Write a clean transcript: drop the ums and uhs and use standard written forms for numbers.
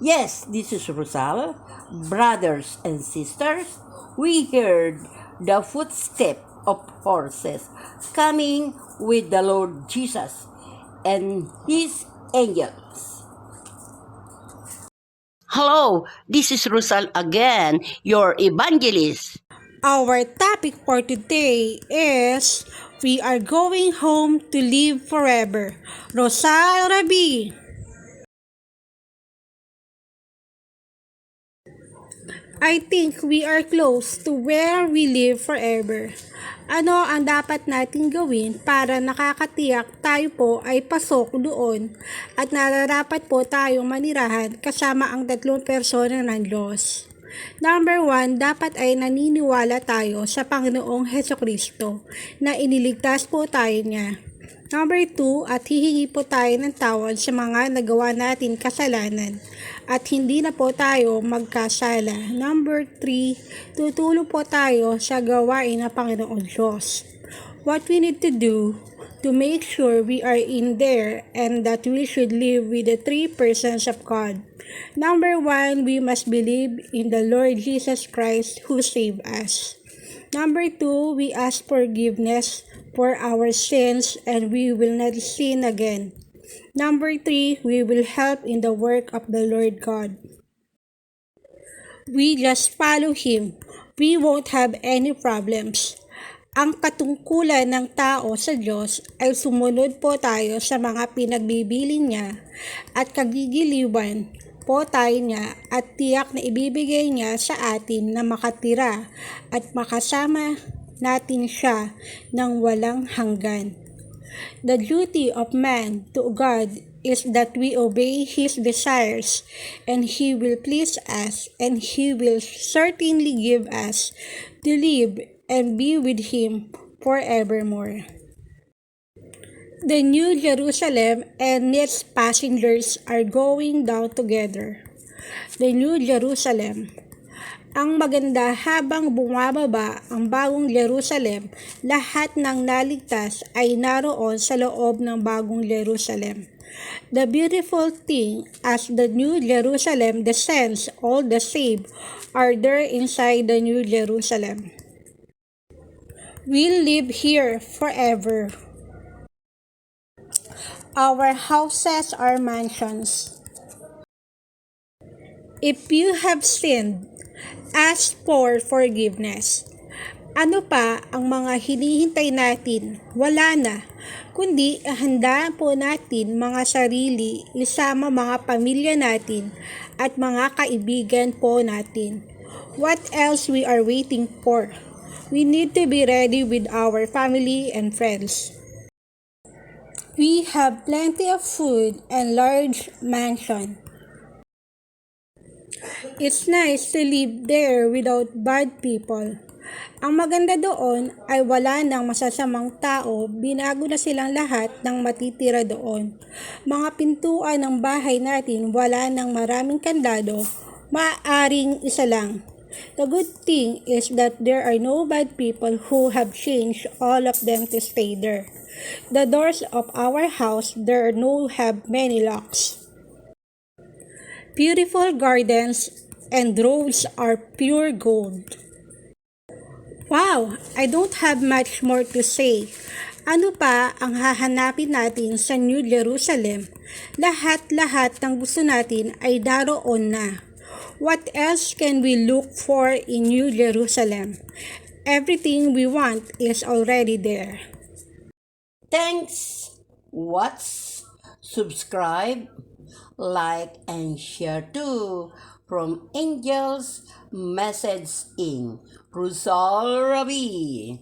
Yes, this is Rosal. Brothers and sisters, we heard the footstep of horses coming with the Lord Jesus and his angels. Hello, this is Rosal again, your evangelist. Our topic for today is we are going home to live forever. Rosal Rabi. I think we are close to where we live forever. Ano ang dapat nating gawin para nakakatiyak tayo po ay pasok doon at nararapat po tayong manirahan kasama ang 3 persona ng Diyos? Number 1, dapat ay naniniwala tayo sa Panginoong Hesukristo na iniligtas po tayo niya. Number 2, at hihingi po tayo ng tawad sa mga nagawa natin kasalanan at hindi na po tayo magkasala. Number 3, tutulong po tayo sa gawain ng Panginoong Diyos. What we need to do to make sure we are in there and that we should live with the 3 persons of God. Number 1, we must believe in the Lord Jesus Christ who saved us. Number 2, we ask forgiveness for our sins and we will not sin again. Number 3, we will help in the work of the Lord God. We just follow Him. We won't have any problems. Ang katungkulan ng tao sa Diyos ay sumunod po tayo sa mga pinagbibilin niya at kagigiliwan po tayo niya at tiyak na ibibigay niya sa atin na makatira at makasama natin siya ng walang hanggan. The duty of man to God is that we obey His desires and He will please us and He will certainly give us to live and be with Him forevermore. The New Jerusalem and its passengers are going down together. The New Jerusalem. Ang maganda habang bumababa ang bagong Jerusalem, lahat ng naligtas ay naroon sa loob ng bagong Jerusalem. The beautiful thing as the New Jerusalem descends, all the saved are there inside the New Jerusalem. We'll live here forever. Our houses are mansions. If you have sinned, ask for forgiveness. Ano pa ang mga hinihintay natin? Wala na. Kundi handa po natin mga sarili, isama mga pamilya natin at mga kaibigan po natin. What else we are waiting for? We need to be ready with our family and friends. We have plenty of food and large mansion. It's nice to live there without bad people. Ang maganda doon ay wala ng masasamang tao, binago na silang lahat ng matitira doon. Mga pintuan ng bahay natin wala ng maraming kandado, maaaring isa lang. The good thing is that there are no bad people who have changed all of them to stay there. The doors of our house there no have many locks. Beautiful gardens and roads are pure gold. Wow, I don't have much more to say. Ano pa ang hahanapin natin sa New Jerusalem? Lahat-lahat ng gusto natin ay daroon na. What else can we look for in New Jerusalem? Everything we want is already there. Thanks. Watch, subscribe, like, and share too. From Angels Message in Rosal Rabi.